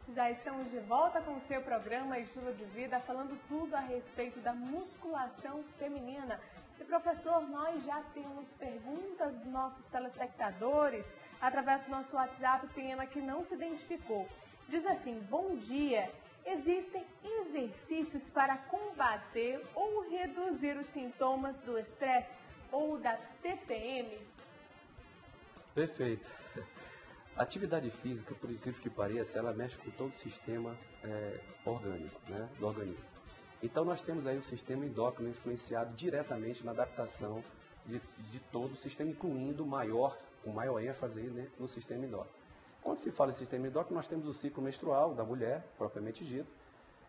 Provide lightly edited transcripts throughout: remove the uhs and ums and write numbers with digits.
Já estamos de volta com o seu programa Estilo de Vida, falando tudo a respeito da musculação feminina. E professor, nós já temos perguntas dos nossos telespectadores através do nosso WhatsApp, pena que não se identificou. Diz assim: bom dia, existem exercícios para combater ou reduzir os sintomas do estresse ou da TPM? Perfeito. A atividade física, por incrível que pareça, ela mexe com todo o sistema orgânico, né, do organismo. Então nós temos aí o sistema endócrino influenciado diretamente na adaptação de todo o sistema, incluindo com maior ênfase aí, né, no sistema endócrino. Quando se fala em sistema endócrino, nós temos o ciclo menstrual da mulher, propriamente dito,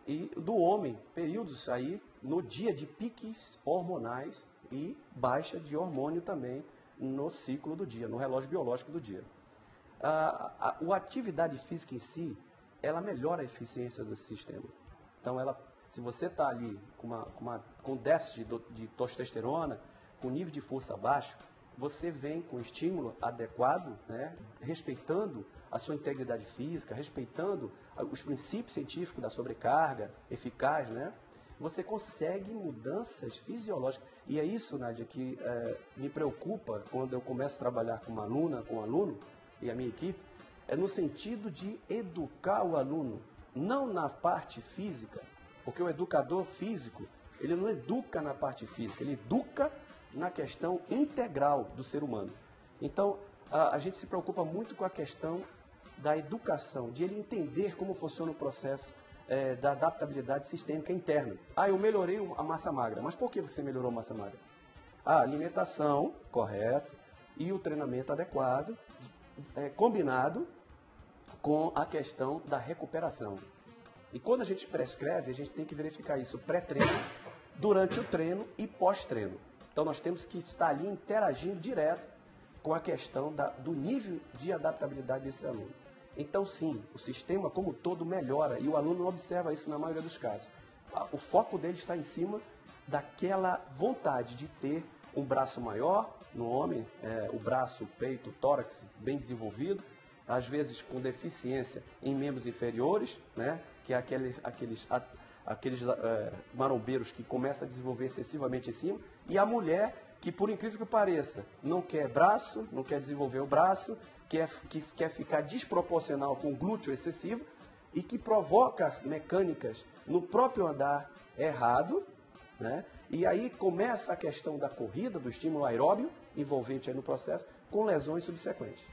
e do homem, períodos aí no dia de piques hormonais e baixa de hormônio também no ciclo do dia, no relógio biológico do dia. A atividade física em si, ela melhora a eficiência desse sistema. Então, se você está ali com déficit de testosterona, com nível de força baixo, você vem com estímulo adequado, né, respeitando a sua integridade física, respeitando os princípios científicos da sobrecarga eficaz, né, você consegue mudanças fisiológicas. E é isso, Nádia, que me preocupa quando eu começo a trabalhar com uma aluna, com um aluno, e a minha equipe, é no sentido de educar o aluno, não na parte física, porque o educador físico, ele não educa na parte física, ele educa na questão integral do ser humano. Então, a gente se preocupa muito com a questão da educação, de ele entender como funciona o processo da adaptabilidade sistêmica interna. Eu melhorei a massa magra, mas por que você melhorou a massa magra? A alimentação correta e o treinamento adequado, combinado com a questão da recuperação. E quando a gente prescreve, a gente tem que verificar isso pré-treino, durante o treino e pós-treino. Então nós temos que estar ali interagindo direto com a questão do nível de adaptabilidade desse aluno. Então sim, o sistema como todo melhora e o aluno não observa isso na maioria dos casos. O foco dele está em cima daquela vontade de ter um braço maior no homem, o braço, o peito, o tórax bem desenvolvido, às vezes com deficiência em membros inferiores, né, que é aqueles marombeiros que começam a desenvolver excessivamente em cima, e a mulher que, por incrível que pareça, não quer braço, não quer desenvolver o braço, que quer ficar desproporcional com o glúteo excessivo e que provoca mecânicas no próprio andar errado, né? E aí começa a questão da corrida, do estímulo aeróbio envolvente aí no processo, com lesões subsequentes.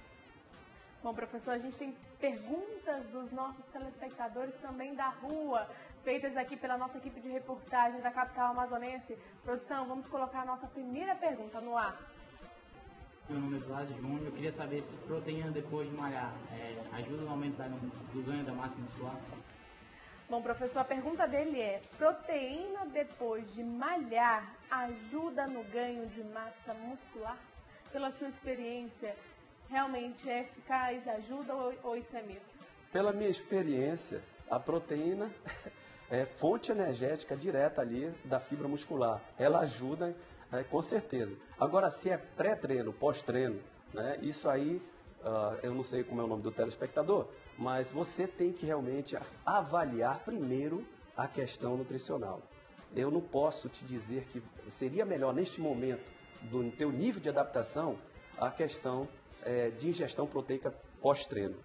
Bom, professor, a gente tem perguntas dos nossos telespectadores também da rua, feitas aqui pela nossa equipe de reportagem da capital amazonense. Produção, vamos colocar a nossa primeira pergunta no ar. Meu nome é Blasio Júnior, eu queria saber se proteína depois de malhar ajuda no aumento do ganho da massa muscular? Bom, professor, a pergunta dele é: proteína depois de malhar ajuda no ganho de massa muscular? Pela sua experiência, realmente é eficaz, ajuda ou isso é mito? Pela minha experiência, a proteína é fonte energética direta ali da fibra muscular. Ela ajuda, com certeza. Agora, se é pré-treino, pós-treino, né, isso aí, eu não sei como é o nome do telespectador, mas você tem que realmente avaliar primeiro a questão nutricional. Eu não posso te dizer que seria melhor neste momento, do teu nível de adaptação, a questão de ingestão proteica pós-treino.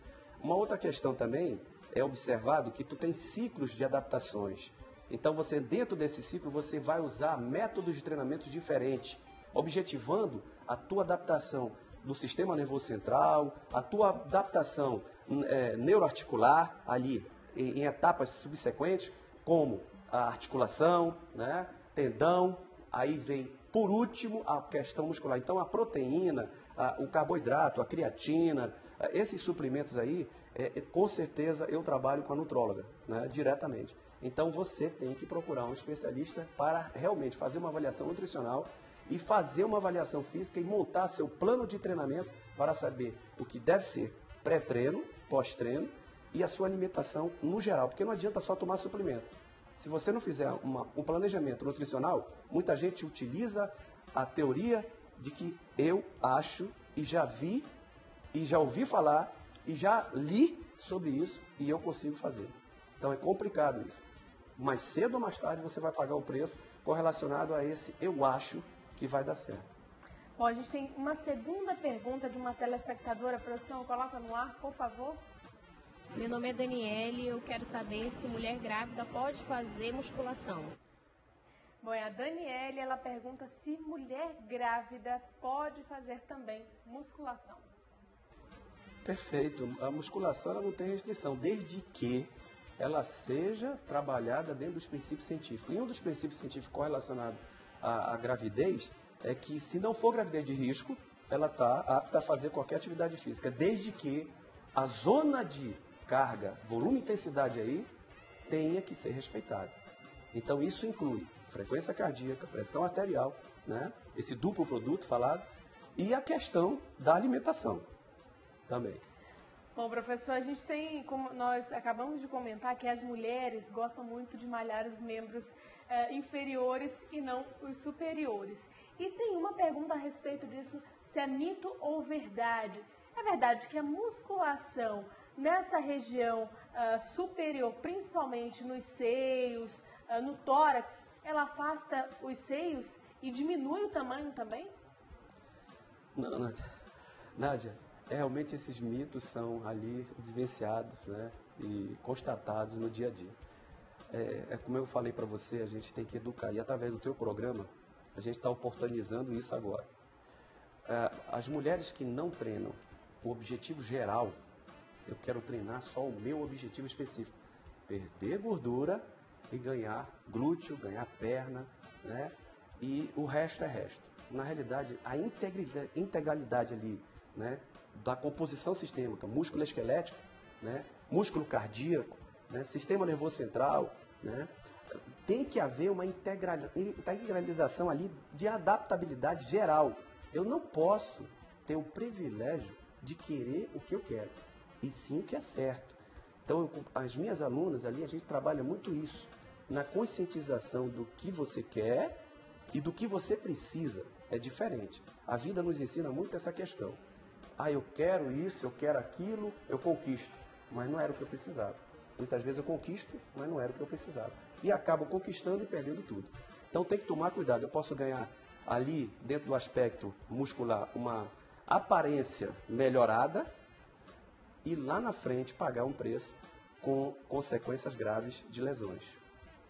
Uma outra questão também é observado que tu tem ciclos de adaptações. Então você, dentro desse ciclo, você vai usar métodos de treinamento diferentes, objetivando a tua adaptação do sistema nervoso central, a tua adaptação neuroarticular ali em etapas subsequentes, como a articulação, né, tendão, aí vem por último a questão muscular. Então a proteína, o carboidrato, a creatina, esses suprimentos aí, com certeza eu trabalho com a nutróloga, né, diretamente. Então você tem que procurar um especialista para realmente fazer uma avaliação nutricional e fazer uma avaliação física e montar seu plano de treinamento para saber o que deve ser pré-treino, pós-treino e a sua alimentação no geral, porque não adianta só tomar suplemento. Se você não fizer um planejamento nutricional, muita gente utiliza a teoria de que eu acho e já vi e já ouvi falar e já li sobre isso e eu consigo fazer. Então é complicado isso. Mais cedo ou mais tarde você vai pagar o preço correlacionado a esse eu acho que vai dar certo. Bom, a gente tem uma segunda pergunta de uma telespectadora. Produção, coloca no ar, por favor. Meu nome é Daniele e eu quero saber se mulher grávida pode fazer musculação. Bom, a Daniele, ela pergunta se mulher grávida pode fazer também musculação. Perfeito. A musculação ela não tem restrição, desde que ela seja trabalhada dentro dos princípios científicos. E um dos princípios científicos correlacionados à gravidez é que, se não for gravidez de risco, ela está apta a fazer qualquer atividade física, desde que a zona de carga, volume e intensidade aí tenha que ser respeitada. Então, isso inclui frequência cardíaca, pressão arterial, né? Esse duplo produto falado, e a questão da alimentação também. Bom, professor, a gente tem, como nós acabamos de comentar, que as mulheres gostam muito de malhar os membros inferiores e não os superiores. E tem uma pergunta a respeito disso, se é mito ou verdade. É verdade que a musculação nessa região superior, principalmente nos seios, no tórax, ela afasta os seios e diminui o tamanho também? Não, Nádia, realmente esses mitos são ali vivenciados, né, e constatados no dia a dia. Como eu falei para você, a gente tem que educar. E através do teu programa, a gente está oportunizando isso agora. As mulheres que não treinam o objetivo geral, eu quero treinar só o meu objetivo específico. Perder gordura e ganhar glúteo, ganhar perna, né? E o resto é resto. Na realidade, a integralidade ali, né, da composição sistêmica, músculo esquelético, né, músculo cardíaco, né, sistema nervoso central, né, tem que haver uma integralização ali de adaptabilidade geral. Eu não posso ter o privilégio de querer o que eu quero, e sim o que é certo. Então, as minhas alunas ali, a gente trabalha muito isso, na conscientização do que você quer e do que você precisa. É diferente. A vida nos ensina muito essa questão. Eu quero isso, eu quero aquilo, eu conquisto. Mas não era o que eu precisava. Muitas vezes eu conquisto, mas não era o que eu precisava. E acabo conquistando e perdendo tudo. Então tem que tomar cuidado. Eu posso ganhar ali, dentro do aspecto muscular, uma aparência melhorada e lá na frente pagar um preço com consequências graves de lesões.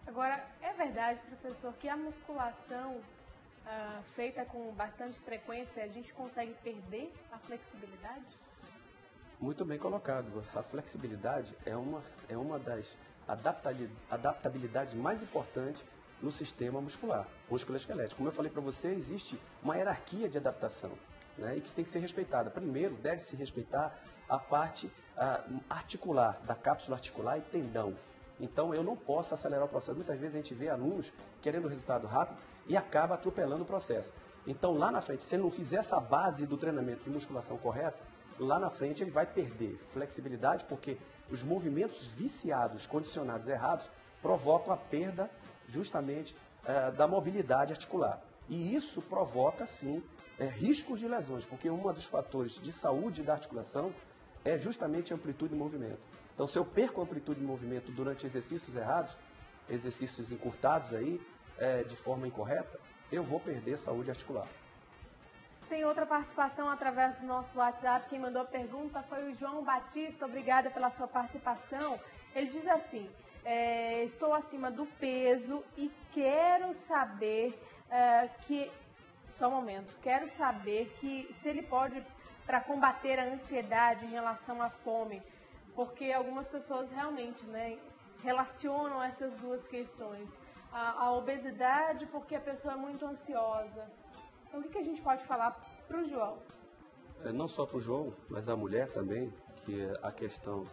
Agora, é verdade, professor, que a musculação feita com bastante frequência, a gente consegue perder a flexibilidade? Muito bem colocado. A flexibilidade é uma das adaptabilidades mais importantes no sistema muscular, musculoesquelético. Como eu falei para você, existe uma hierarquia de adaptação, né, e que tem que ser respeitada. Primeiro, deve-se respeitar a parte articular, da cápsula articular e tendão. Então, eu não posso acelerar o processo. Muitas vezes a gente vê alunos querendo resultado rápido e acaba atropelando o processo. Então, lá na frente, se ele não fizer essa base do treinamento de musculação correta, lá na frente ele vai perder flexibilidade, porque os movimentos viciados, condicionados errados, provocam a perda justamente da mobilidade articular. E isso provoca, sim, riscos de lesões, porque um dos fatores de saúde da articulação é justamente a amplitude de movimento. Então, se eu perco a amplitude de movimento durante exercícios errados, exercícios encurtados aí, de forma incorreta, eu vou perder saúde articular. Tem outra participação através do nosso WhatsApp. Quem mandou a pergunta foi o João Batista. Obrigada pela sua participação. Ele diz assim: estou acima do peso e quero saber quero saber que se ele pode, para combater a ansiedade em relação à fome, porque algumas pessoas realmente, né, relacionam essas duas questões. A obesidade, porque a pessoa é muito ansiosa. Então, o que a gente pode falar para o João? Não só para o João, mas a mulher também, que a questão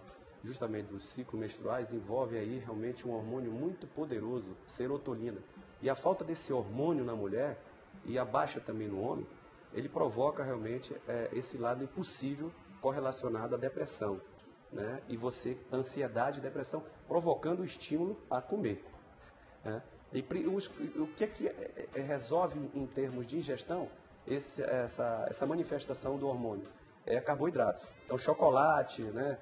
justamente dos ciclos menstruais envolve aí realmente um hormônio muito poderoso, serotonina. E a falta desse hormônio na mulher e a baixa também no homem, ele provoca realmente esse lado impossível correlacionado à depressão, né? E ansiedade e depressão, provocando o estímulo a comer. né? O que é que resolve em termos de ingestão essa manifestação do hormônio? É carboidratos. Então, chocolate, né?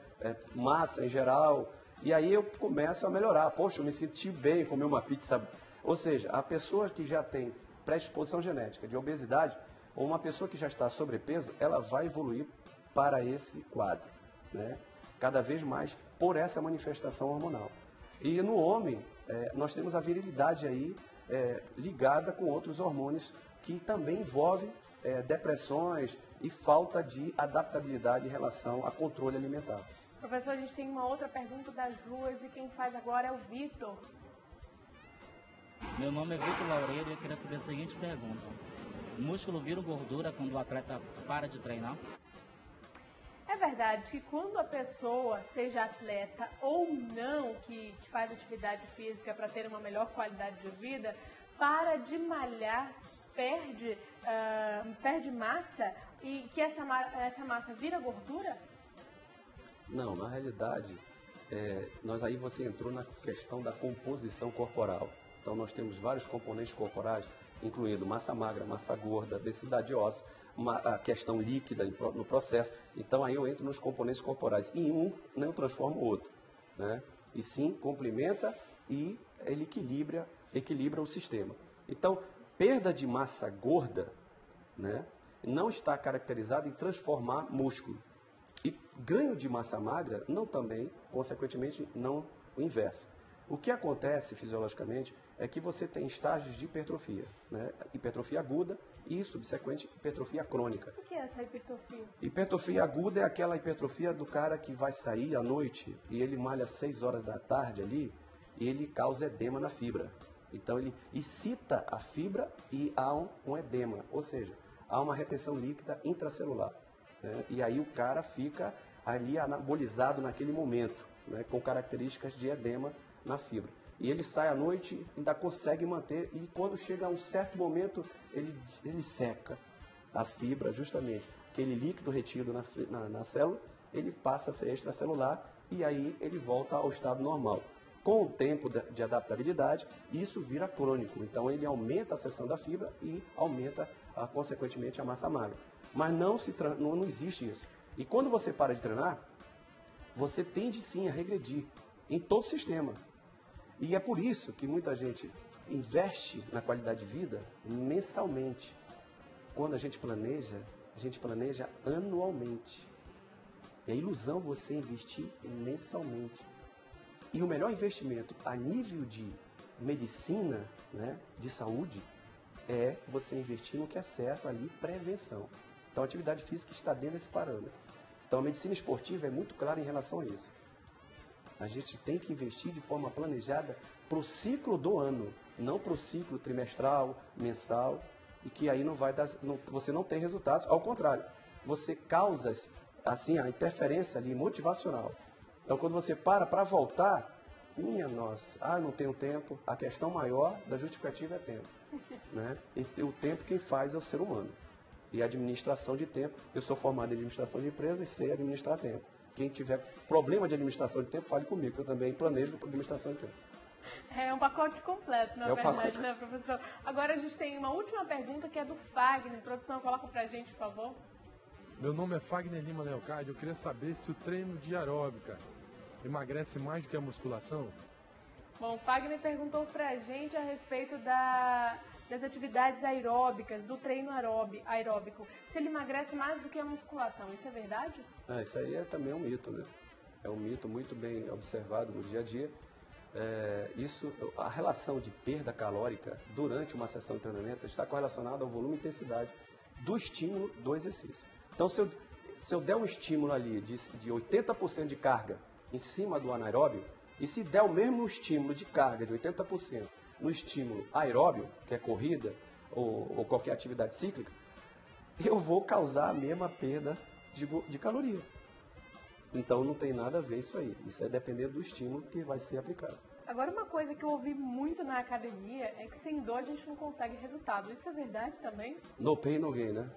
Massa em geral. E aí eu começo a melhorar. Poxa, eu me senti bem comer uma pizza. Ou seja, a pessoa que já tem predisposição genética de obesidade, ou uma pessoa que já está sobrepeso, ela vai evoluir para esse quadro, né? Cada vez mais por essa manifestação hormonal. E no homem, nós temos a virilidade aí ligada com outros hormônios que também envolvem depressões e falta de adaptabilidade em relação a controle alimentar. Professor, a gente tem uma outra pergunta das ruas e quem faz agora é o Vitor. Meu nome é Vitor Laureiro e eu queria saber a seguinte pergunta. O músculo vira gordura quando o atleta para de treinar? É verdade que quando a pessoa, seja atleta ou não, que faz atividade física para ter uma melhor qualidade de vida, para de malhar, perde massa e que essa massa vira gordura? Não, na realidade, aí você entrou na questão da composição corporal. Então nós temos vários componentes corporais, incluindo massa magra, massa gorda, densidade óssea, a questão líquida no processo. Então aí eu entro nos componentes corporais e um não transforma o outro, né? E sim complementa e ele equilibra o sistema. Então, perda de massa gorda, né, não está caracterizada em transformar músculo. E ganho de massa magra não também, consequentemente, não o inverso. O que acontece fisiologicamente é que você tem estágios de hipertrofia, né? Hipertrofia aguda e, subsequente, hipertrofia crônica. O que é essa hipertrofia? Hipertrofia aguda é aquela hipertrofia do cara que vai sair à noite e ele malha às 6 horas da tarde ali e ele causa edema na fibra. Então ele excita a fibra e há um edema, ou seja, há uma retenção líquida intracelular, né? E aí o cara fica ali anabolizado naquele momento, né? Com características de edema na fibra. E ele sai à noite, ainda consegue manter, e quando chega a um certo momento, ele seca a fibra, justamente. Aquele líquido retido na célula, ele passa a ser extracelular e aí ele volta ao estado normal. Com o tempo de adaptabilidade, isso vira crônico. Então ele aumenta a seção da fibra e aumenta, consequentemente, a massa magra. Mas não existe isso. E quando você para de treinar, você tende sim a regredir em todo o sistema. E é por isso que muita gente investe na qualidade de vida mensalmente. Quando a gente planeja anualmente. É ilusão você investir mensalmente. E o melhor investimento a nível de medicina, né, de saúde, é você investir no que é certo ali, prevenção. Então a atividade física está dentro desse parâmetro. Então a medicina esportiva é muito clara em relação a isso. A gente tem que investir de forma planejada para o ciclo do ano, não para o ciclo trimestral, mensal, e que aí você não tem resultados. Ao contrário, você causa assim, a interferência ali motivacional. Então, quando você para voltar, minha nossa, não tenho tempo. A questão maior da justificativa é tempo, né? E o tempo quem faz é o ser humano. E a administração de tempo, eu sou formado em administração de empresas e sei administrar tempo. Quem tiver problema de administração de tempo, fale comigo, que eu também planejo administração de tempo. É um pacote completo, na verdade, né, professor? Agora a gente tem uma última pergunta que é do Fagner. Produção, coloca pra gente, por favor. Meu nome é Fagner Lima Leocádio. Eu queria saber se o treino de aeróbica emagrece mais do que a musculação? Bom, o Fagner perguntou pra gente a respeito das atividades aeróbicas, do treino aeróbico. Se ele emagrece mais do que a musculação, isso é verdade? Isso aí também é um mito, né? É um mito muito bem observado no dia a dia. A relação de perda calórica durante uma sessão de treinamento está correlacionada ao volume e intensidade do estímulo do exercício. Então, se eu der um estímulo ali de 80% de carga em cima do anaeróbio, e se der o mesmo estímulo de carga de 80% no estímulo aeróbio, que é corrida ou qualquer atividade cíclica, eu vou causar a mesma perda de caloria. Então não tem nada a ver isso aí. Isso é depender do estímulo que vai ser aplicado. Agora, uma coisa que eu ouvi muito na academia é que sem dor a gente não consegue resultado. Isso é verdade também? No pain, no gain, né?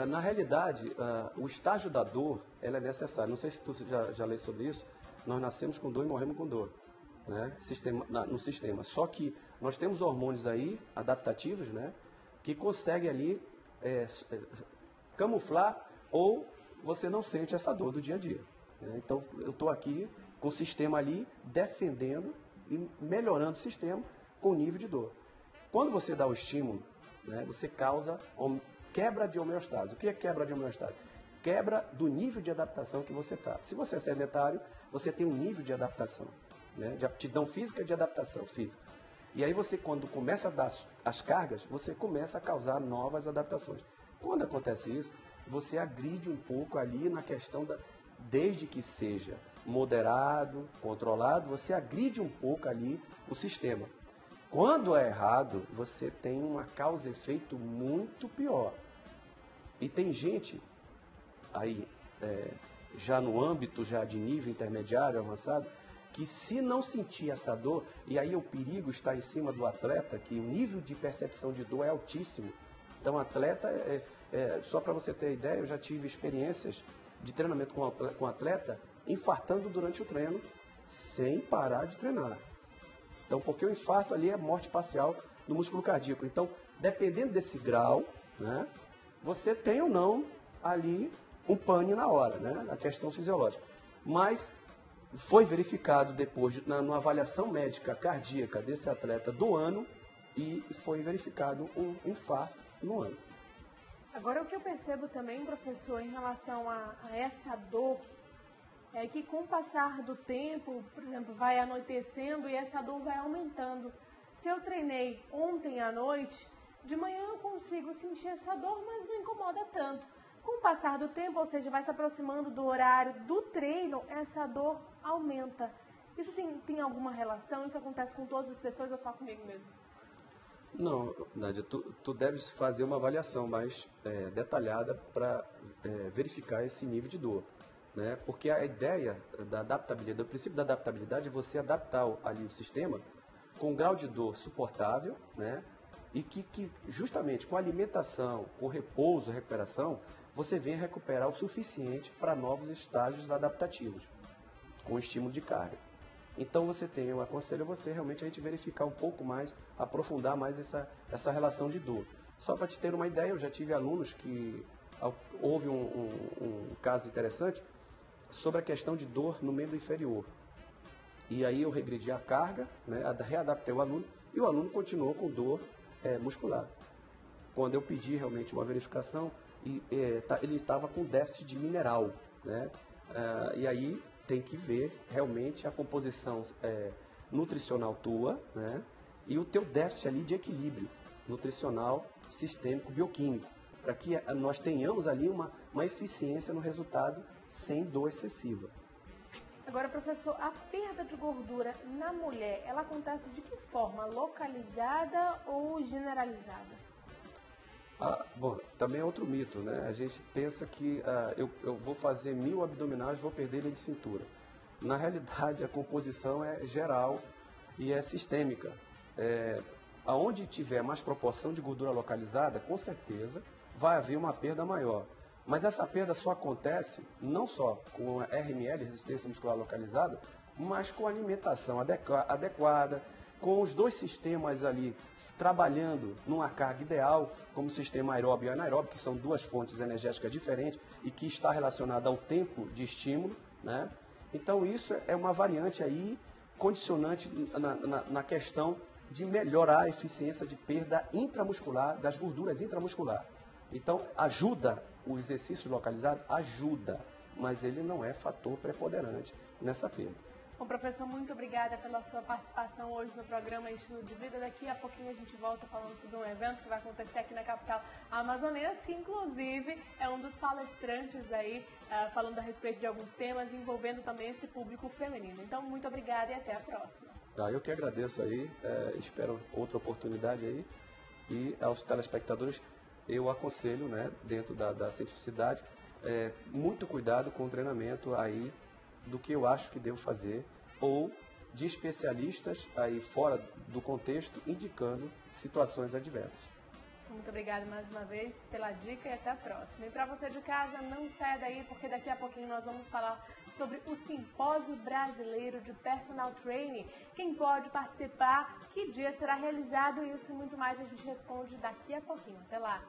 Na realidade, o estágio da dor ela é necessário. Não sei se tu já leu sobre isso. Nós nascemos com dor e morremos com dor. né, no sistema. Só que nós temos hormônios aí, adaptativos, né, que conseguem ali camuflar ou você não sente essa dor do dia a dia. Né? Então, eu estou aqui com o sistema ali defendendo e melhorando o sistema com o nível de dor. Quando você dá o estímulo, né, você causa quebra de homeostase. O que é quebra de homeostase? Quebra do nível de adaptação que você está. Se você é sedentário, você tem um nível de adaptação, né, de aptidão física e de adaptação física. E aí você, quando começa a dar as cargas, você começa a causar novas adaptações. Quando acontece isso, você agride um pouco ali na questão desde que seja moderado, controlado, você agride um pouco ali o sistema. Quando é errado, você tem uma causa e efeito muito pior. E tem gente aí, já no âmbito já de nível intermediário, avançado, que se não sentir essa dor, e aí o perigo está em cima do atleta, que o nível de percepção de dor é altíssimo. Então, atleta, só para você ter ideia, eu já tive experiências de treinamento com atleta infartando durante o treino, sem parar de treinar. Então, porque o infarto ali é morte parcial do músculo cardíaco. Então, dependendo desse grau, né, você tem ou não ali um pane na hora, né, na questão fisiológica. Mas foi verificado depois, numa avaliação médica cardíaca desse atleta do ano, e foi verificado um infarto no ano. Agora, o que eu percebo também, professor, em relação a essa dor, é que com o passar do tempo, por exemplo, vai anoitecendo e essa dor vai aumentando. Se eu treinei ontem à noite, de manhã eu consigo sentir essa dor, mas não incomoda tanto. Com o passar do tempo, ou seja, vai se aproximando do horário do treino, essa dor aumenta. Isso tem alguma relação? Isso acontece com todas as pessoas ou só comigo mesmo? Não, Nádia, tu deves fazer uma avaliação mais detalhada para verificar esse nível de dor. Né? Porque a ideia da adaptabilidade, o princípio da adaptabilidade é você adaptar ali o sistema com um grau de dor suportável, né? E que justamente com alimentação, com repouso, recuperação, você venha recuperar o suficiente para novos estágios adaptativos, com estímulo de carga. Então eu aconselho você realmente a gente verificar um pouco mais, aprofundar mais essa relação de dor. Só para te ter uma ideia, eu já tive alunos que houve um caso interessante sobre a questão de dor no membro inferior. E aí eu regredi a carga, né, readaptei o aluno e o aluno continuou com dor muscular. Quando eu pedi realmente uma verificação, ele estava com déficit de mineral, né? E aí tem que ver realmente a composição nutricional tua, né? E o teu déficit ali de equilíbrio nutricional, sistêmico, bioquímico, para que nós tenhamos ali uma eficiência no resultado sem dor excessiva. Agora, professor, a perda de gordura na mulher, ela acontece de que forma? Localizada ou generalizada? Bom, também é outro mito, né? A gente pensa que eu vou fazer 1000 abdominais, vou perder linha de cintura. Na realidade, a composição é geral e é sistêmica. Aonde tiver mais proporção de gordura localizada, com certeza vai haver uma perda maior. Mas essa perda só acontece não só com a RML, resistência muscular localizada, mas com a alimentação adequada, com os dois sistemas ali trabalhando numa carga ideal, como o sistema aeróbio e anaeróbio, que são duas fontes energéticas diferentes e que está relacionada ao tempo de estímulo, né? Então isso é uma variante aí condicionante na questão de melhorar a eficiência de perda intramuscular, das gorduras intramusculares. Então ajuda o exercício localizado, ajuda, mas ele não é fator preponderante nessa perda. Bom, professor, muito obrigada pela sua participação hoje no programa Estilo de Vida. Daqui a pouquinho a gente volta falando sobre um evento que vai acontecer aqui na capital amazonense, que inclusive é um dos palestrantes aí, falando a respeito de alguns temas, envolvendo também esse público feminino. Então, muito obrigada e até a próxima. Eu que agradeço aí, espero outra oportunidade aí, e aos telespectadores eu aconselho, né, dentro da cientificidade, muito cuidado com o treinamento aí do que eu acho que devo fazer, ou de especialistas aí fora do contexto indicando situações adversas. Muito obrigada mais uma vez pela dica e até a próxima. E para você de casa, não saia daí, porque daqui a pouquinho nós vamos falar sobre o Simpósio Brasileiro de Personal Training. Quem pode participar, que dia será realizado, isso e muito mais a gente responde daqui a pouquinho. Até lá!